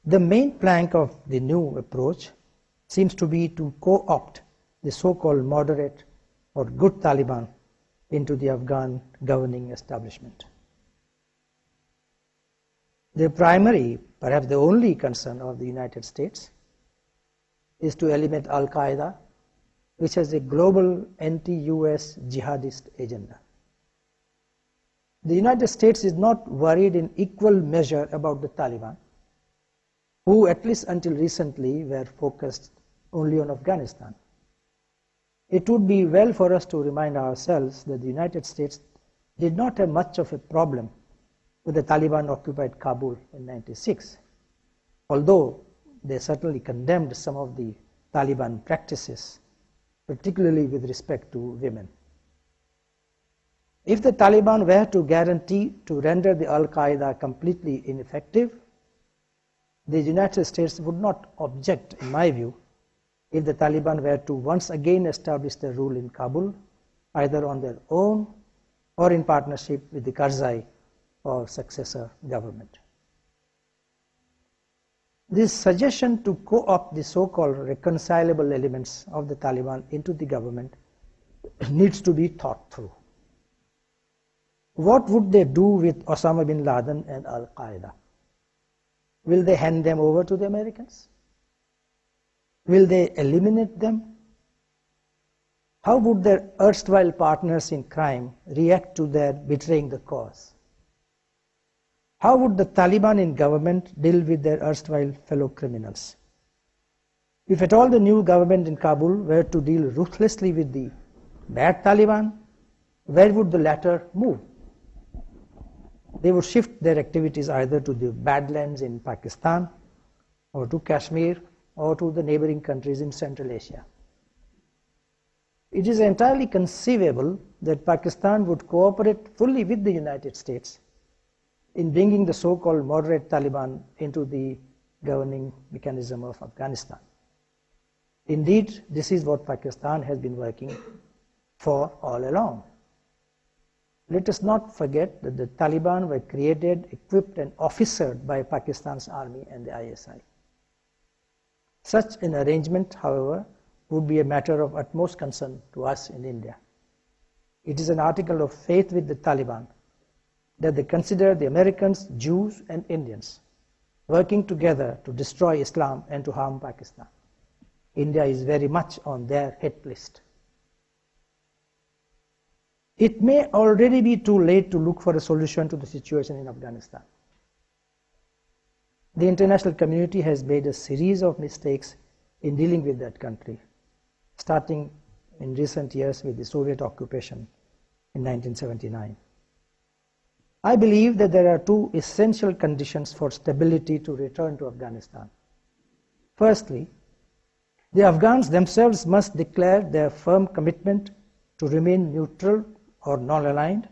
The main plank of the new approach seems to be to co-opt the so-called moderate or good Taliban into the Afghan governing establishment. The primary, perhaps the only concern of the United States is to eliminate Al-Qaeda, which has a global anti-US jihadist agenda. The United States is not worried in equal measure about the Taliban, who at least until recently were focused only on Afghanistan. It would be well for us to remind ourselves that the United States did not have much of a problem with the Taliban occupied Kabul in 1996, although they certainly condemned some of the Taliban practices, particularly with respect to women. If the Taliban were to guarantee to render the Al-Qaeda completely ineffective, the United States would not object, in my view, if the Taliban were to once again establish their rule in Kabul, either on their own or in partnership with the Karzai or successor government. This suggestion to co-opt the so-called reconcilable elements of the Taliban into the government needs to be thought through. What would they do with Osama bin Laden and Al-Qaeda? Will they hand them over to the Americans? Will they eliminate them? How would their erstwhile partners in crime react to their betraying the cause? How would the Taliban in government deal with their erstwhile fellow criminals? If at all the new government in Kabul were to deal ruthlessly with the bad Taliban, where would the latter move? They would shift their activities either to the Badlands in Pakistan, or to Kashmir, or to the neighboring countries in Central Asia. It is entirely conceivable that Pakistan would cooperate fully with the United States in bringing the so-called moderate Taliban into the governing mechanism of Afghanistan. Indeed, this is what Pakistan has been working for all along. Let us not forget that the Taliban were created, equipped and officered by Pakistan's army and the ISI. Such an arrangement, however, would be a matter of utmost concern to us in India. It is an article of faith with the Taliban that they consider the Americans, Jews and Indians working together to destroy Islam and to harm Pakistan. India is very much on their hit list. It may already be too late to look for a solution to the situation in Afghanistan. The international community has made a series of mistakes in dealing with that country, starting in recent years with the Soviet occupation in 1979. I believe that there are two essential conditions for stability to return to Afghanistan. Firstly, the Afghans themselves must declare their firm commitment to remain neutral or non-aligned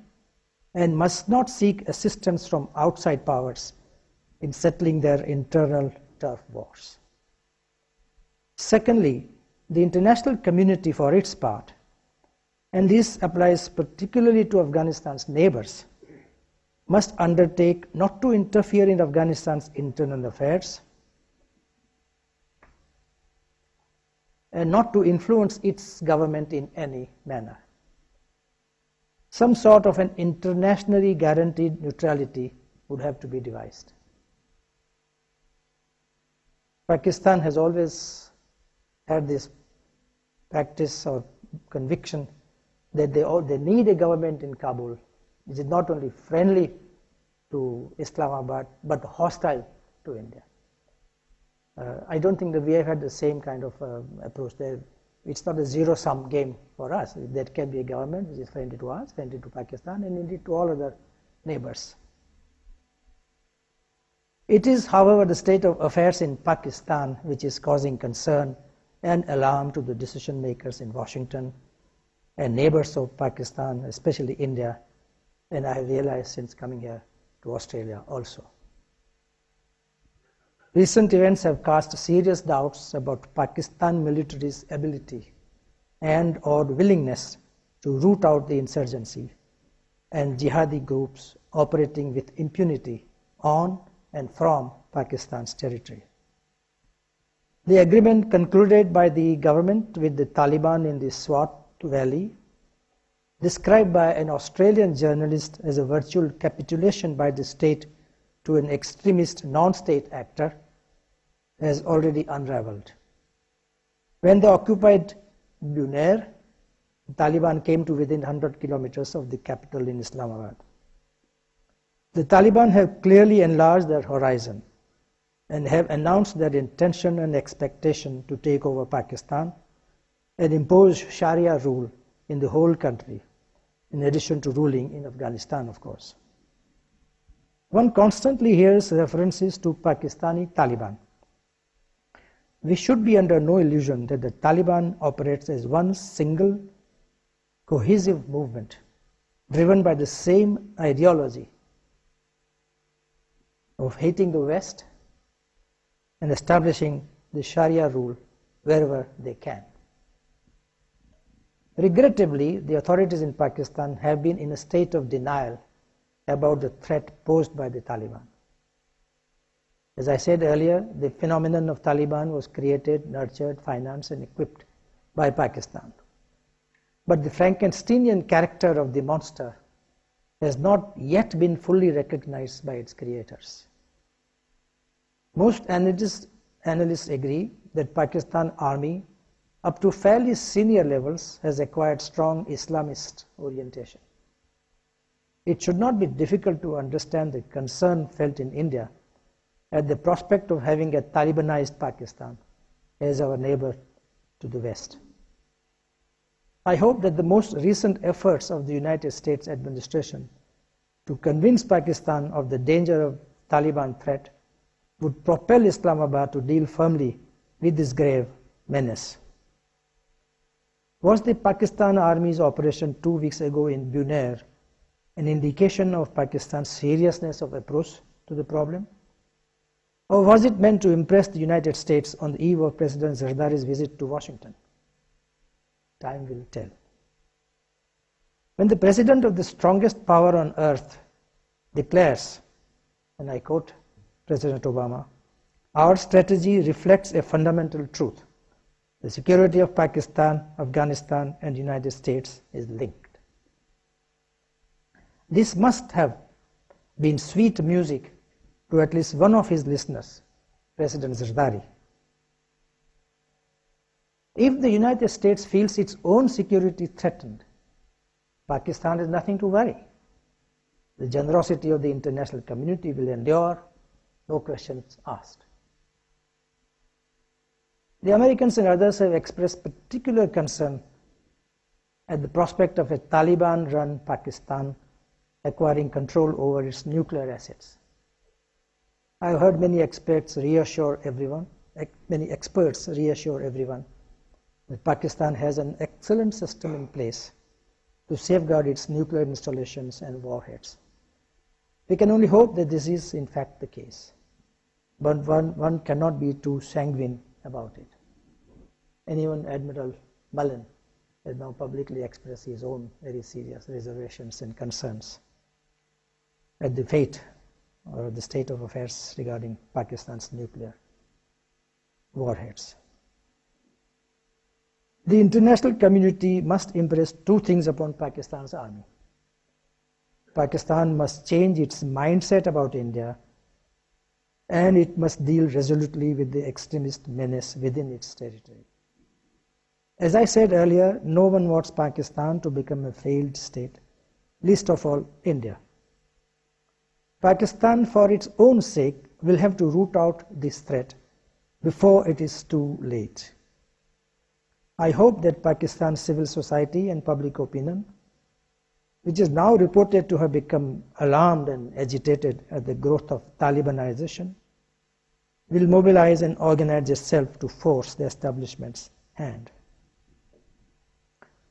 and must not seek assistance from outside powers in settling their internal turf wars. Secondly, the international community for its part, and this applies particularly to Afghanistan's neighbors, must undertake not to interfere in Afghanistan's internal affairs and not to influence its government in any manner. Some sort of an internationally guaranteed neutrality would have to be devised. Pakistan has always had this practice or conviction that they need a government in Kabul which is not only friendly to Islamabad but hostile to India. I don't think that we have had the same kind of approach there. It's not a zero-sum game for us. There can be a government which is friendly to us, friendly to Pakistan, and indeed to all other neighbors. It is, however, the state of affairs in Pakistan which is causing concern and alarm to the decision makers in Washington and neighbors of Pakistan, especially India, and I have realized since coming here to Australia also. Recent events have cast serious doubts about Pakistan military's ability and or willingness to root out the insurgency and jihadi groups operating with impunity on and from Pakistan's territory. The agreement concluded by the government with the Taliban in the Swat Valley, described by an Australian journalist as a virtual capitulation by the state to an extremist non-state actor, has already unraveled. When they occupied Bunair, the Taliban came to within 100 kilometers of the capital in Islamabad. The Taliban have clearly enlarged their horizon and have announced their intention and expectation to take over Pakistan and impose Sharia rule in the whole country, in addition to ruling in Afghanistan, of course. One constantly hears references to Pakistani Taliban. We should be under no illusion that the Taliban operates as one single, cohesive movement, driven by the same ideology of hating the West and establishing the Sharia rule wherever they can. Regrettably, the authorities in Pakistan have been in a state of denial about the threat posed by the Taliban. As I said earlier, the phenomenon of Taliban was created, nurtured, financed, and equipped by Pakistan. But the Frankensteinian character of the monster has not yet been fully recognized by its creators. Most analysts agree that Pakistan Army, up to fairly senior levels, has acquired strong Islamist orientation. It should not be difficult to understand the concern felt in India at the prospect of having a Talibanized Pakistan as our neighbor to the West. I hope that the most recent efforts of the United States administration to convince Pakistan of the danger of Taliban threat would propel Islamabad to deal firmly with this grave menace. Was the Pakistan Army's operation 2 weeks ago in Bunair an indication of Pakistan's seriousness of approach to the problem? Or was it meant to impress the United States on the eve of President Zardari's visit to Washington? Time will tell. When the president of the strongest power on earth declares, and I quote President Obama, "Our strategy reflects a fundamental truth. The security of Pakistan, Afghanistan, and the United States is linked." This must have been sweet music to at least one of his listeners, President Zardari. If the United States feels its own security threatened, Pakistan has nothing to worry. The generosity of the international community will endure, no questions asked. The Americans and others have expressed particular concern at the prospect of a Taliban-run Pakistan acquiring control over its nuclear assets. I have heard many experts reassure everyone that Pakistan has an excellent system in place to safeguard its nuclear installations and warheads. We can only hope that this is in fact the case, but one cannot be too sanguine about it. Even Admiral Mullen has now publicly expressed his own very serious reservations and concerns at the fate or the state of affairs regarding Pakistan's nuclear warheads. The international community must impress two things upon Pakistan's army. Pakistan must change its mindset about India, and it must deal resolutely with the extremist menace within its territory. As I said earlier, no one wants Pakistan to become a failed state, least of all India. Pakistan, for its own sake, will have to root out this threat before it is too late. I hope that Pakistan's civil society and public opinion, which is now reported to have become alarmed and agitated at the growth of Talibanization, will mobilize and organize itself to force the establishment's hand.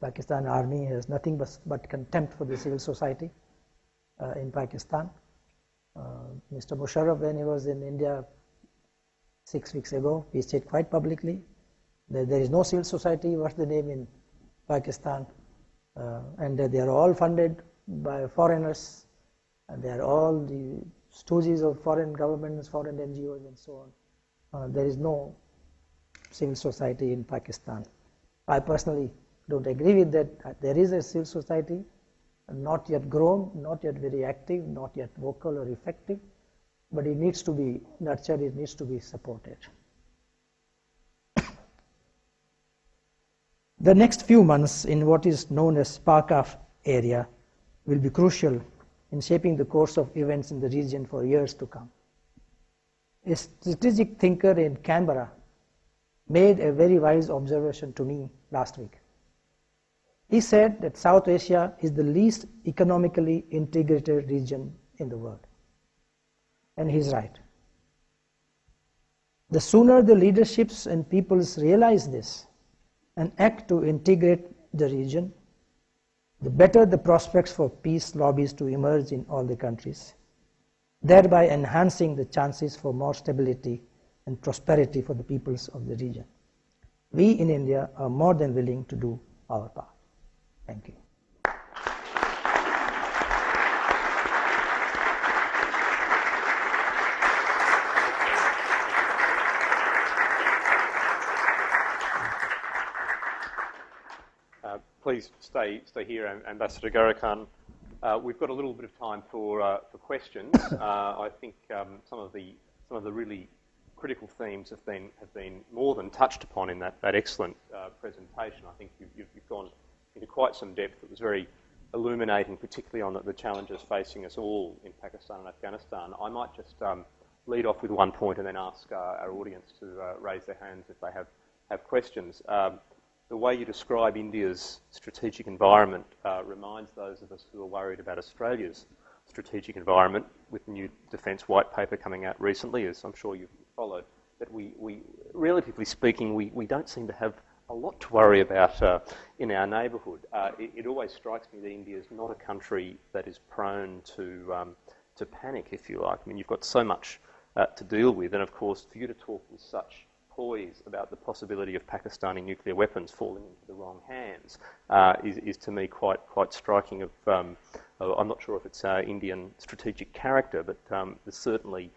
Pakistan Army has nothing but contempt for the civil society in Pakistan. Mr. Musharraf, when he was in India 6 weeks ago, he said quite publicly that there is no civil society worth the name in Pakistan, and that they are all funded by foreigners, and they are all the stooges of foreign governments, foreign NGOs and so on. There is no civil society in Pakistan. I personally don't agree with that. There is a civil society, not yet grown, not yet very active, not yet vocal or effective, but it needs to be nurtured, it needs to be supported. The next few months in what is known as SPARCAF area will be crucial in shaping the course of events in the region for years to come. A strategic thinker in Canberra made a very wise observation to me last week. He said that South Asia is the least economically integrated region in the world. And he's right. The sooner the leaderships and peoples realize this and act to integrate the region, the better the prospects for peace lobbies to emerge in all the countries, thereby enhancing the chances for more stability and prosperity for the peoples of the region. We in India are more than willing to do our part. Thank you. Please stay here, Ambassador Gharekhan. We've got a little bit of time for questions. I think some of the really critical themes have been more than touched upon in that excellent presentation. I think you've gone into quite some depth. It was very illuminating, particularly on the challenges facing us all in Pakistan and Afghanistan. I might just lead off with one point and then ask our audience to raise their hands if they have questions. The way you describe India's strategic environment reminds those of us who are worried about Australia's strategic environment, with the new Defence White Paper coming out recently, as I'm sure you've followed, that we relatively speaking, we don't seem to have a lot to worry about in our neighbourhood. It always strikes me that India is not a country that is prone to panic, if you like. I mean, you've got so much to deal with, and of course, for you to talk with such poise about the possibility of Pakistani nuclear weapons falling into the wrong hands is to me quite striking. I'm not sure if it's Indian strategic character, but there's certainly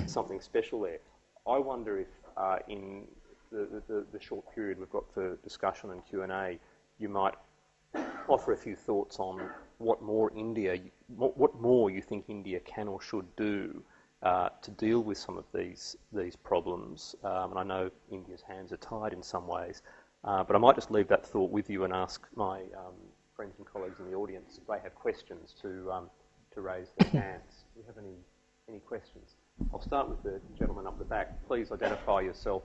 something special there. I wonder if in the short period we've got for discussion and Q&A, you might offer a few thoughts on what more you think India can or should do to deal with some of these problems. And I know India's hands are tied in some ways, but I might just leave that thought with you and ask my friends and colleagues in the audience if they have questions to raise their hands. Do you have any questions? I'll start with the gentleman up the back. Please identify yourself.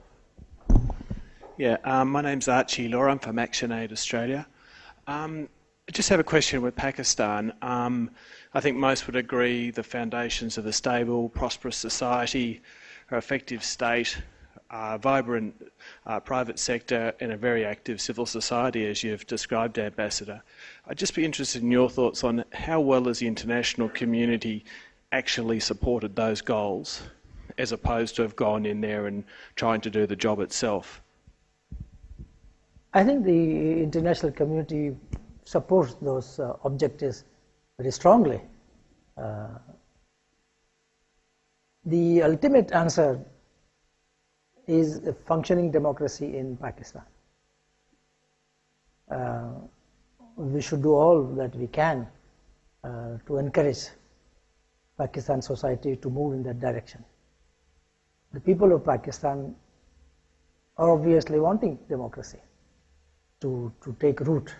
Yeah, my name's Archie Law. I'm from ActionAid Australia. I just have a question with Pakistan. I think most would agree the foundations of a stable, prosperous society, an effective state, vibrant private sector and a very active civil society, as you've described, Ambassador. I'd just be interested in your thoughts on how well has the international community actually supported those goals, as opposed to have gone in there and trying to do the job itself. I think the international community supports those objectives very strongly. The ultimate answer is a functioning democracy in Pakistan. We should do all that we can to encourage Pakistan society to move in that direction. The people of Pakistan are obviously wanting democracy to take root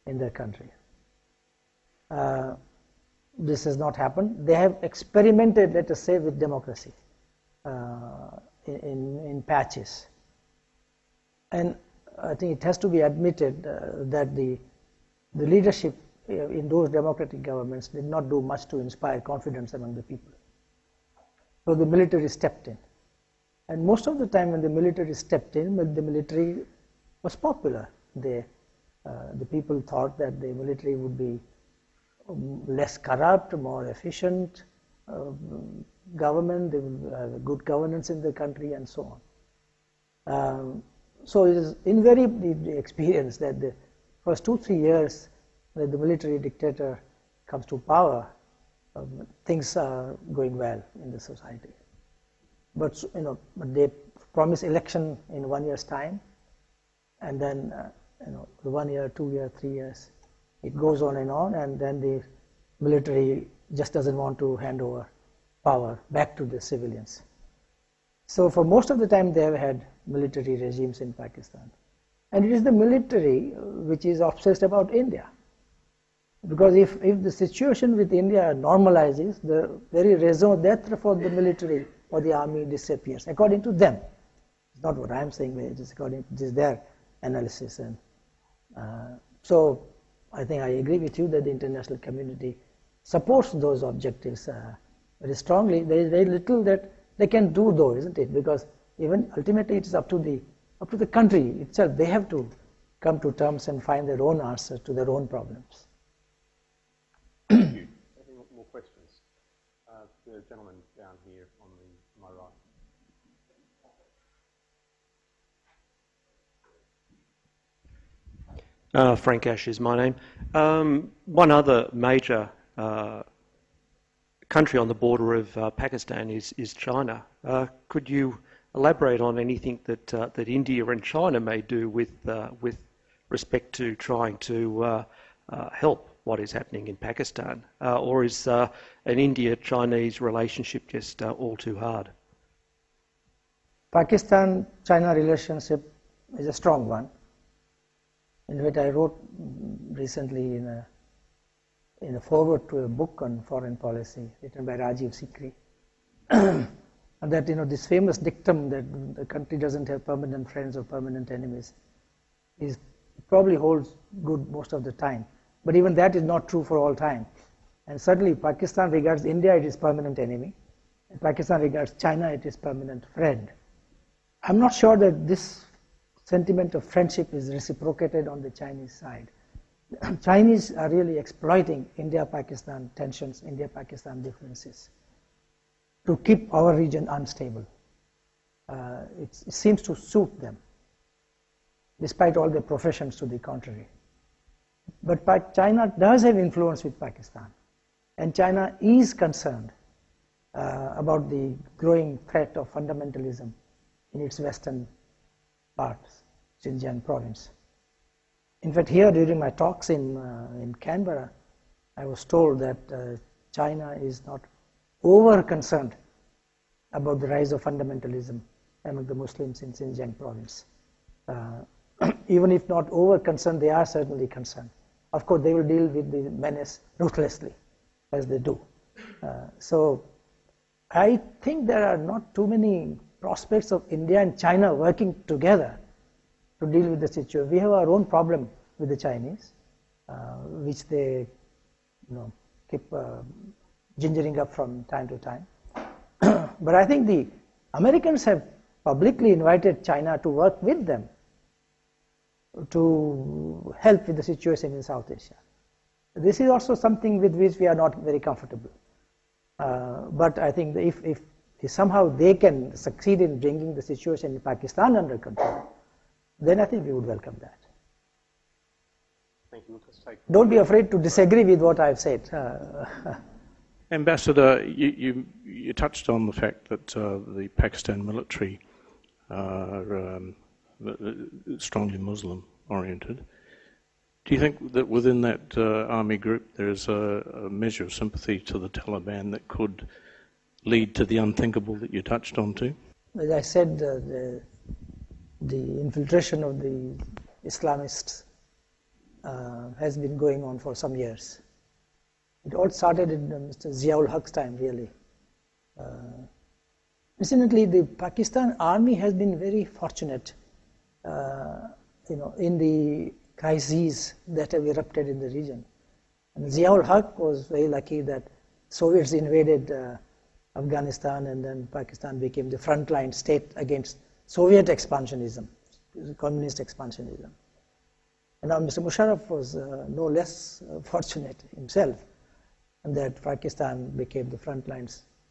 in their country. This has not happened. They have experimented, let us say, with democracy in patches. And I think it has to be admitted that the leadership in those democratic governments did not do much to inspire confidence among the people. So the military stepped in. And most of the time when the military stepped in, the military was popular. The people thought that the military would be less corrupt, more efficient government, they will have good governance in the country and so on. So it is invariably the experience that the first 2-3 years that the military dictator comes to power, things are going well in the society. But but they promise election in 1 year's time, and then 1 year, 2 years, 3 years, it goes on, and then the military just doesn't want to hand over power back to the civilians. So for most of the time they have had military regimes in Pakistan. And it is the military which is obsessed about India. Because if the situation with India normalizes, the very raison d'etre for the military or the army disappears, according to them. It's not what I'm saying, it is according to their analysis. And so I think I agree with you that the international community supports those objectives very strongly. There is very little that they can do, though, isn't it? Because even ultimately it is up to the country itself. They have to come to terms and find their own answers to their own problems. Thank you. Any more questions? The gentleman down here on my right. Frank Ash is my name. One other major country on the border of Pakistan is China. Could you elaborate on anything that India and China may do with respect to trying to help what is happening in Pakistan, or is an India-Chinese relationship just all too hard? Pakistan-China relationship is a strong one. In fact, I wrote recently in a foreword to a book on foreign policy written by Rajiv Sikri, that this famous dictum that the country doesn't have permanent friends or permanent enemies probably holds good most of the time. But even that is not true for all time. And certainly Pakistan regards India it is permanent enemy, and Pakistan regards China it is permanent friend. I'm not sure that this sentiment of friendship is reciprocated on the Chinese side. Chinese are really exploiting India-Pakistan tensions, India-Pakistan differences to keep our region unstable. It seems to suit them, despite all their professions to the contrary. But China does have influence with Pakistan, and China is concerned about the growing threat of fundamentalism in its western parts, Xinjiang province. In fact, here during my talks in Canberra, I was told that China is not over-concerned about the rise of fundamentalism among the Muslims in Xinjiang province. Even if not over-concerned, they are certainly concerned. Of course, they will deal with the menace ruthlessly, as they do. So I think there are not too many prospects of India and China working together to deal with the situation. We have our own problem with the Chinese, which they keep gingering up from time to time. But I think the Americans have publicly invited China to work with them to help with the situation in South Asia. This is also something with which we are not very comfortable. But I think if somehow they can succeed in bringing the situation in Pakistan under control, then I think we would welcome that. Thank you. We'll just take... Don't be afraid to disagree with what I've said. Ambassador, you touched on the fact that the Pakistan military are strongly Muslim oriented. Do you think that within that army group there is a measure of sympathy to the Taliban that could lead to the unthinkable that you touched on too? As I said, the infiltration of the Islamists has been going on for some years. It all started in Mr. Ziaul Haq's time, really. Incidentally, the Pakistan army has been very fortunate, in the crises that have erupted in the region. And Ziaul Haq was very lucky that Soviets invaded Afghanistan, and then Pakistan became the frontline state against Soviet expansionism, communist expansionism. And now Mr. Musharraf was no less fortunate himself, and that Pakistan became the frontline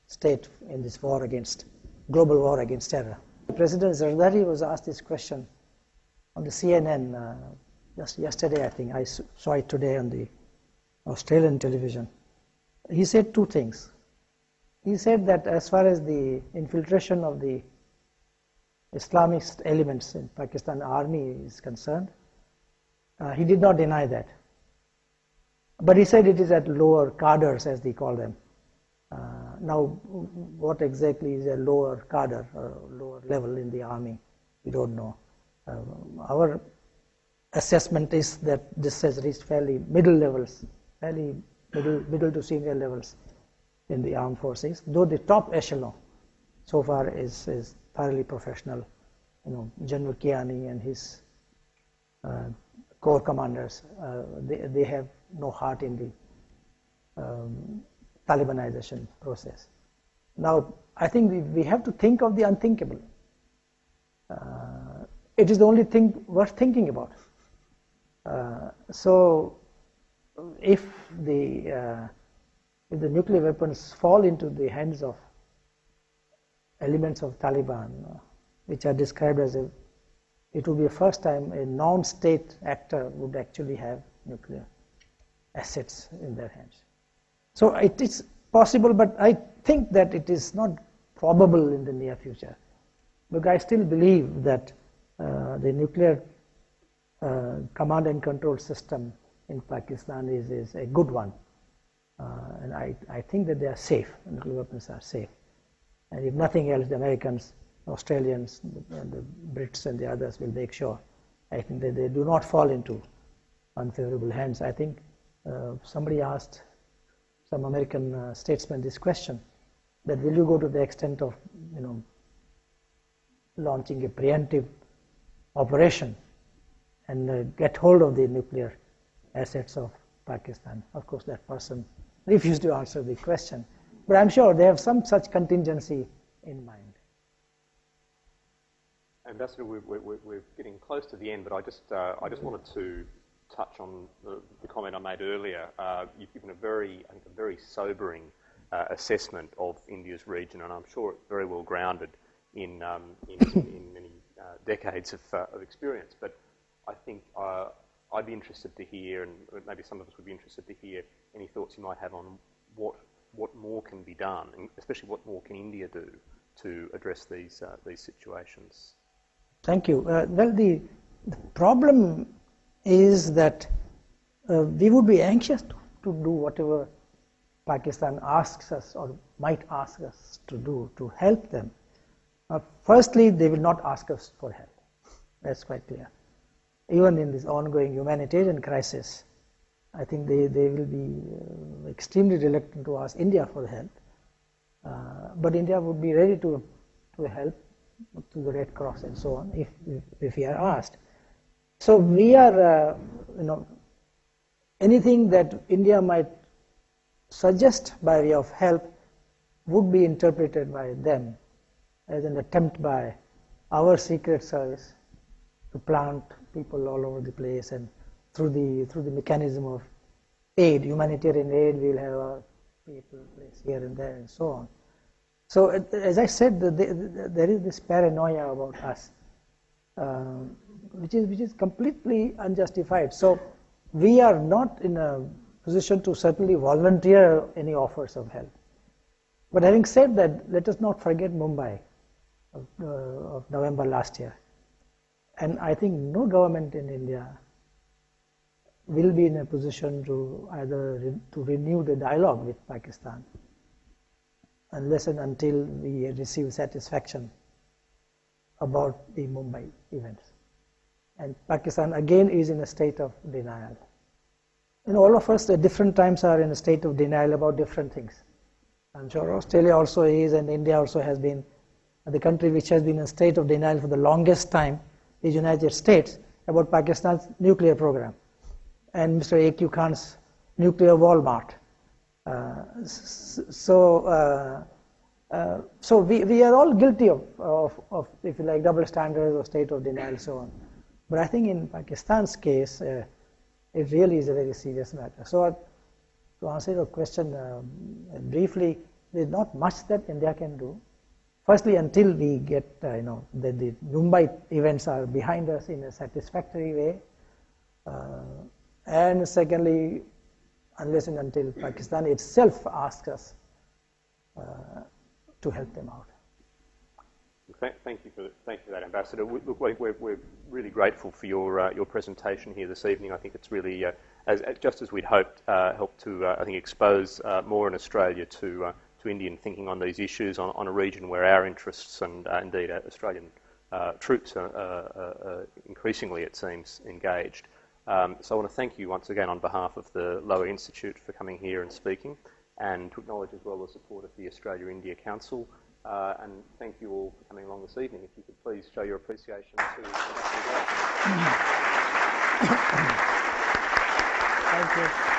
state in this war against, global war against terror. President Zardari was asked this question on the CNN just yesterday, I think. I saw it today on the Australian television. he said two things. He said that as far as the infiltration of the Islamist elements in Pakistan army is concerned, he did not deny that. But he said it is at lower cadres, as they call them. Now, what exactly is a lower cadre or lower level in the army? We don't know. Our assessment is that this has reached fairly middle levels, fairly middle to senior levels in the armed forces, though the top echelon so far is thoroughly professional. General Kiani and his corps commanders, they have no heart in the Talibanization process. Now, I think we have to think of the unthinkable. It is the only thing worth thinking about. So, if the nuclear weapons fall into the hands of elements of Taliban, which are described as it would be the first time a non-state actor would actually have nuclear assets in their hands. So it is possible, but I think that it is not probable in the near future. Because I still believe that the nuclear command and control system in Pakistan is a good one. And I think that they are safe, nuclear weapons are safe. And if nothing else, the Americans, Australians, the Brits and the others will make sure, I think, that they do not fall into unfavorable hands. I think somebody asked some American statesman this question, that will you go to the extent of, launching a preemptive operation and get hold of the nuclear assets of Pakistan? Of course, that person refused to answer the question. But I'm sure they have some such contingency in mind. Ambassador, we're getting close to the end, but I just wanted to touch on the comment I made earlier. You've given a very sobering assessment of India's region, and I'm sure it's very well grounded in many decades of experience. But I think I'd be interested to hear, and maybe some of us would be interested to hear, any thoughts you might have on what more can be done, and especially what more can India do to address these situations. Thank you. Well, the problem is that we would be anxious to do whatever Pakistan asks us or might ask us to do to help them. Firstly, they will not ask us for help. That's quite clear. Even in this ongoing humanitarian crisis, I think they will be extremely reluctant to ask India for help. But India would be ready to help to the Red Cross and so on if we are asked. So we are, anything that India might suggest by way of help would be interpreted by them as an attempt by our secret service to plant people all over the place, and through the mechanism of aid, humanitarian aid, we'll have our people placed here and there and so on. So as I said, there is this paranoia about us, which is completely unjustified. So we are not in a position to certainly volunteer any offers of help. But having said that, let us not forget Mumbai of November last year. And I think no government in India will be in a position to either to renew the dialogue with Pakistan unless and until we receive satisfaction about the Mumbai events. And Pakistan again is in a state of denial. And all of us at different times are in a state of denial about different things. I'm sure Australia also is, and India also has been. The country which has been in a state of denial for the longest time is United States about Pakistan's nuclear program and Mr. A.Q. Khan's nuclear Walmart. So we are all guilty of, if you like, double standards or state of denial and so on. But I think in Pakistan's case, it really is a very serious matter. So to answer your question briefly, there's not much that India can do. Firstly, until we get, that the Mumbai events are behind us in a satisfactory way. And secondly, unless and until Pakistan itself asks us to help them out. Thank you for that, Ambassador. Look, we're really grateful for your presentation here this evening. I think it's really, just as we'd hoped, helped to I think expose more in Australia to Indian thinking on these issues on a region where our interests and indeed Australian troops are increasingly, it seems, engaged. So I want to thank you once again on behalf of the Lowy Institute for coming here and speaking, and to acknowledge as well the support of the Australia-India Council. And thank you all for coming along this evening. If you could please show your appreciation to Thank you.